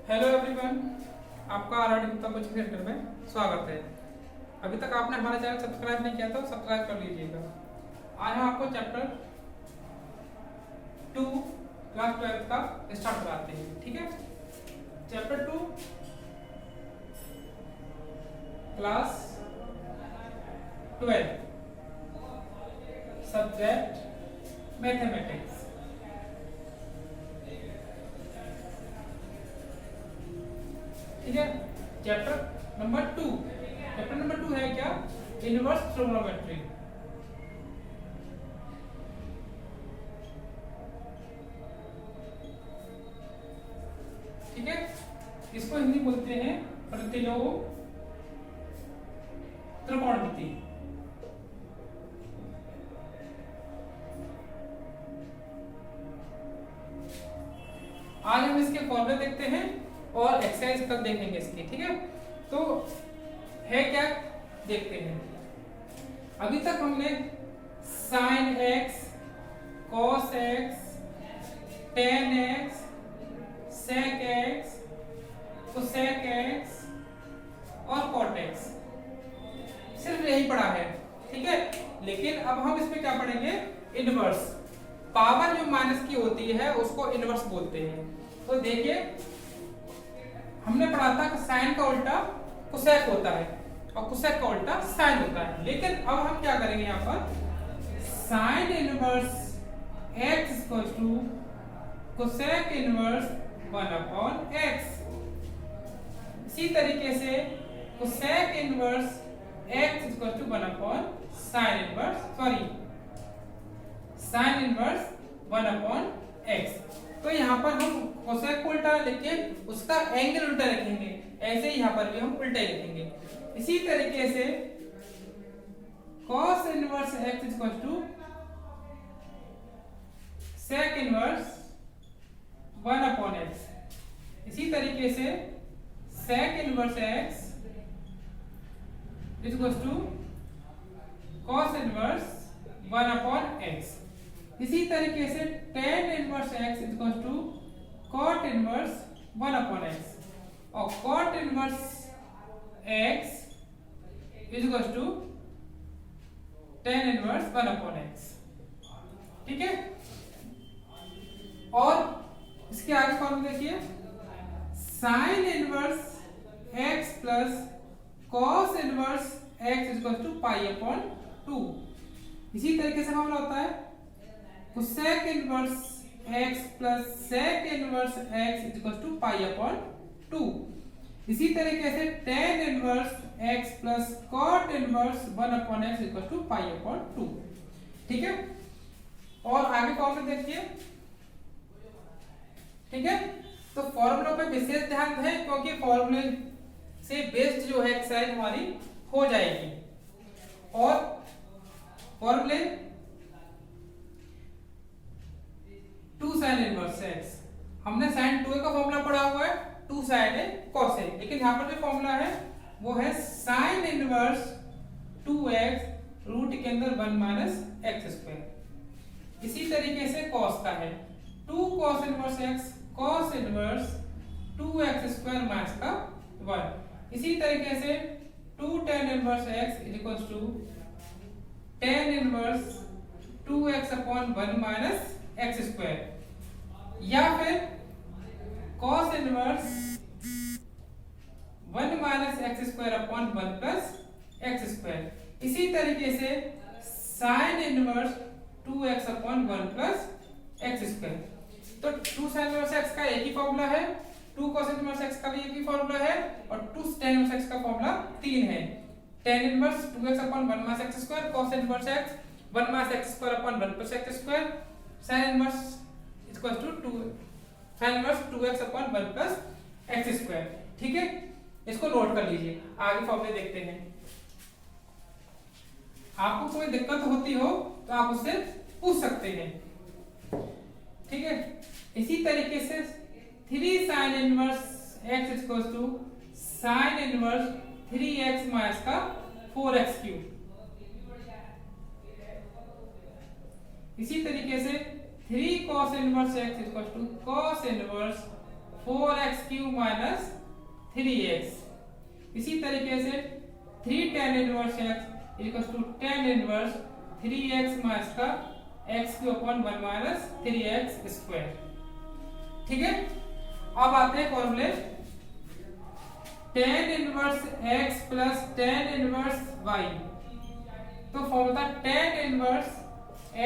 Hello everyone, आपका आरआरडी Gupta coaching centre में स्वागत है। अभी तक आपने हमारा चैनल सब्सक्राइब नहीं किया तो सब्सक्राइब कर लीजिएगा। आज हम आपको चैप्टर 2 क्लास 12 का स्टार्ट कराते हैं। ठीक है, चैप्टर 2 क्लास 12 सब्जेक्ट मैथमेटिक्स। ठीक है, चैप्टर नंबर 2 है क्या? Inverse trigonometry. ठीक है, इसको हिंदी बोलते हैं प्रतिलोम त्रिकोणमिति। आज हम इसके फॉर्मूले देखते हैं और एक्सरसाइज कल देखेंगे इसकी। ठीक है, तो है क्या देखते हैं। अभी तक हमने sine x, cos x, tan x, sec x, cosec x और कॉट एक्स सिर्फ यही पढ़ा है। ठीक है, लेकिन अब हम इसमें क्या पढ़ेंगे? इनवर्स। पावर जो माइनस की होती है उसको इनवर्स बोलते हैं। तो देखिए, हमने पढ़ा था कि साइन का उल्टा कोसेक होता है और कोसेक का उल्टा साइन होता है। लेकिन अब हम क्या करेंगे? यहाँ पर sine inverse x equal to cosec inverse 1/x। इसी तरीके से cosec inverse x equal to one by sine inverse 1/x। तो यहाँ पर हम कोसेक को उल्टा लिखे, उसका एंगल उल्टा रखेंगे। ऐसे ही यहाँ पर भी हम उल्टा ही लिखेंगे। इसी तरीके से cos inverse x equal to sec inverse 1/x। इसी तरीके से sec inverse x equal to cos inverse 1/x। इसी तरीके से tan inverse x equal to cot inverse 1/x और cot inverse x equal to tan inverse 1/x। ठीक है, और इसके आगे फॉर्मूला देखिए, sin inverse x plus cos inverse x equal to π/2। इसी तरीके से फॉर्मूला होता है cosec inverse x plus sec inverse x equal to π/2। इसी तरीके से tan inverse x plus cot inverse 1/x equal to π/2। ठीक है, और आगे फॉर्मूला देखिए। ठीक है, तो फॉर्मूलों पे विशेष ध्यान दें क्योंकि फॉर्मूले से बेस्ड जो है एक्सरसाइज हमारी हो जाएगी। और फॉर्मूले 2 sin इनवर्स x, हमने sin 2a का फॉर्मूला पढ़ा हुआ है 2 sin a cos a, लेकिन यहाँ पर जो फॉर्मूला है वो है sin इनवर्स 2x रूट के अंदर 1 - x²। इसी तरीके से cos का है 2 cos inverse x cos inverse 2x² - 1। इसी तरीके से 2 tan inverse x equal to tan inverse 2x/1 - x², या फिर cos इनवर्स 1 - x²/1 + x²। इसी तरीके से sin इनवर्स 2x/1 + x²। तो 2 sin इनवर्स x का एक ही फॉर्मूला है, 2 cos इनवर्स x का भी एक ही फॉर्मूला है और 2 tan इनवर्स x का फॉर्मूला 3 है। tan inverse 2x/1 - x², cos inverse x 1 - x²/1 + x², sin inverse equal to 2 sin inverse 2x/1 + x²। ठीक है, इसको नोट कर लीजिए। आगे फॉर्मूले देखते हैं। आपको कोई दिक्कत होती हो तो आप उससे पूछ सकते हैं। ठीक है, इसी तरीके से 3 sin inverse x equal to sin inverse 3x - 4x³। इसी तरीके से 3 cos inverse x equal to cos inverse 4x³ minus 3x। इसी तरीके से 3 tan inverse x equals to tan inverse 3x minus का x³ माइनस 3x²। ठीक है, अब आते हैं फॉर्मूले। tan inverse x plus tan inverse y, तो formula tan inverse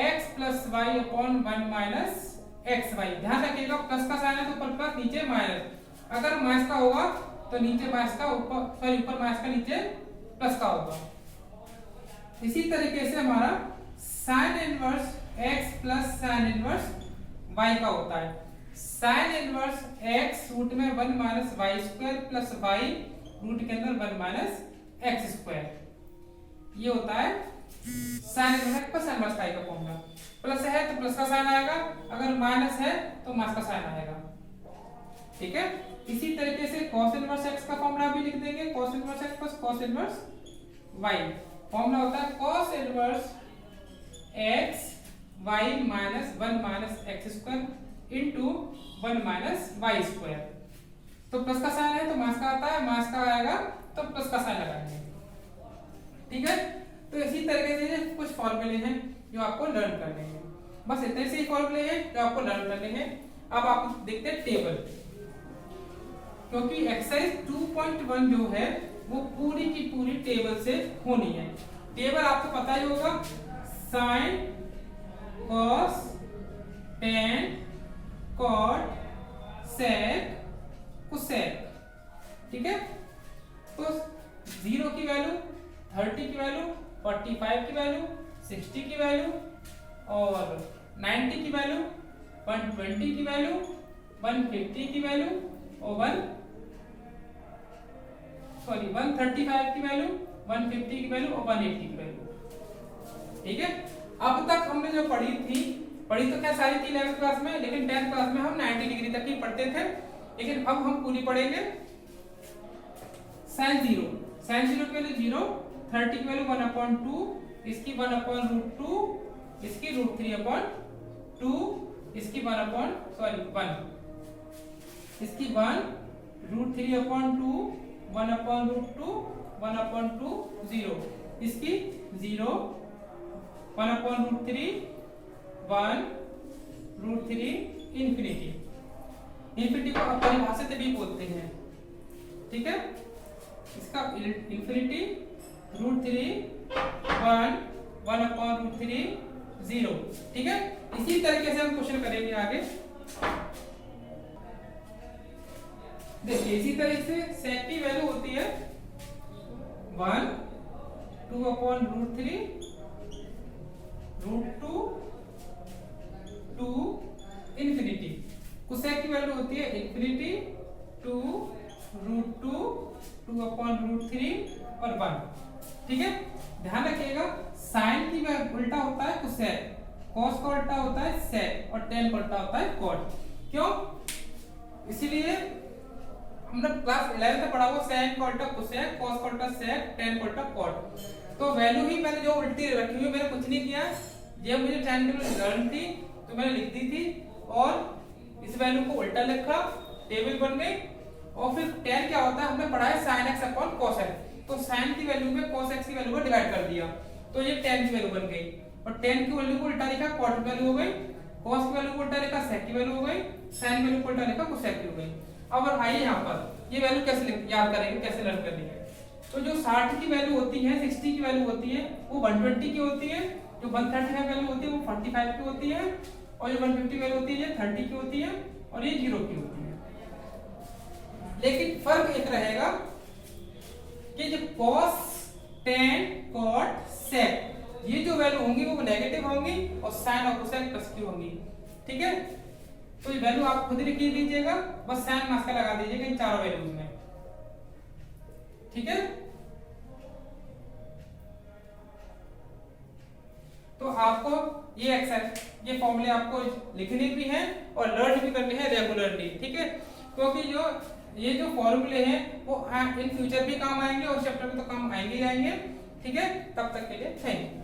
x plus y upon 1 minus xy। ध्यान रखिएगा प्लस का साइन है तो ऊपर प्लस नीचे माइनस, अगर माइनस का होगा तो नीचे माइनस का ऊपर, सॉरी ऊपर माइनस का नीचे प्लस का होगा। इसी तरीके से हमारा sign inverse x plus sine inverse y का होता है। साइन इनवर्स x रूट में 1 minus y² plus y root के अंदर 1 माइनस x²। ये होता है sine inverse plus inverse y का फॉर्मूला। प्लस है तो प्लस का साइन आएगा, अगर माइनस है तो माइनस का साइन आएगा। ठीक है, इसी तरीके से cos इनवर्स x का फॉर्मूला भी लिख देंगे, cos inverse x plus cos inverse y। Formula होता है cos inverse x y minus 1 minus x² into 1 minus y²। तो प्लस का साइन है तो माइनस का आता है, माइनस का आएगा तो प्लस का साइन लगाएंगे। ठीक है, तो इसी तरीके से कुछ फॉर्मूले हैं जो आपको लर्न करने हैं। बस इतने से ही फॉर्मूले हैं जो आपको लर्न करने हैं। अब आप देखते हैं टेबल, क्योंकि एक्सरसाइज 2.1 जो है वो पूरी की पूरी टेबल से होनी है। टेबल आपको पता ही होगा, साइन, कॉस, टेन, कॉट, सेक, कोसेक। ठीक है, तो 0 की वैल्यू, 30 की वैल्यू, 45 की वैल्यू, 60 की वैल्यू और 90 की वैल्यू, 120 की वैल्यू, 150 की वैल्यू और 135 की वैल्यू, 150 की वैल्यू और 180 की वैल्यू। ठीक है, अब तक हमने जो पढ़ी तो क्या सारी थी 11th क्लास में, लेकिन 10th क्लास में हम 90 डिग्री तक ही पढ़ते थे, लेकिन अब हम पूरी पढ़ेंगे। sin 0 की वैल्यू 0, 30 की वैल्यू 1/2, इसकी 1/√2, इसकी √3/2, इसकी 1, इसकी 1√3/2, 1/√2, 1/2, 0, इसकी 0, 1/√3, 1√3, इंफिनिटी को परिभाषित भी बोलते हैं। ठीक है, इसका इंफिनिटी, √3, 1, 1/√3, 0। ठीक है, इसी तरीके से हम क्वेश्चन करेंगे आगे। देखिए इसी तरीके से सेक की वैल्यू होती है 1, 2/√3, √2, 2, इंफिनिटी। कोसेक की वैल्यू होती है इंफिनिटी, 2, √2, 2/√3 और 1। ठीक है, ध्यान रखिएगा साइन की उल्टा होता है कोसेक, कॉस का उल्टा होता है सेक और टेन का उल्टा होता है कॉट। क्यों? इसीलिए हमने क्लास 11 में पढ़ा हुआ साइन का उल्टा कोसेक, कॉस का उल्टा सेक, टेन का उल्टा कॉट। तो वैल्यू ही मैंने जो उल्टी रखी हुई, मैंने कुछ नहीं किया। जब मुझे टाइम टेबल लर्न थी तो मैंने लिख दी थी और इस वैल्यू को उल्टा लिखा, टेबल बन गई। और फिर टेन क्या होता है, हमने पढ़ा है sine x upon cos x, तो साइन की वैल्यू में कॉस एक्स की वैल्यू को डिवाइड कर दिया, तो ये टेन की वैल्यू बन गई। और टेन की वैल्यू को उल्टा लिखा, कॉट की वैल्यू हो गई, कॉस की वैल्यू को उल्टा लिखा, सेक की वैल्यू हो गई, साइन वैल्यू को उल्टा लिखा, कोसेक की हो गई। अब आइए यहाँ पर ये वैल्यू कैसे याद करेंगे, कैसे लर्न करनी है। तो जो 60 की वैल्यू होती है, 60 की वैल्यू होती है वो 120 की होती है, जो 135 वैल्यू होती है वो 45 की होती है, और जो 150 वैल्यू होती है ये 30 की होती है और ये 0 की होती है। लेकिन फर्क एक रहेगा कि जो cos, tan, cot, sec ये जो वैल्यू होंगी वो नेगेटिव होंगी और sin और cosec प्लस की होंगी। ठीक है, तो ये वैल्यू आप खुद लिख लीजिएगा, बस sin मास्क लगा दीजिएगा इन चारों वैल्यूज में। ठीक है, तो आपको ये एक्सरसाइज, ये फॉर्मूले आपको लिखने भी हैं और लर्न भी करने हैं रेगुलरली। ठीक है, क्योंकि जो ये जो फॉर्मूले हैं वो इन फ्यूचर भी काम आएंगे और चैप्टर में तो काम आएंगे ही आएंगे। ठीक है, तब तक के लिए थैंक यू।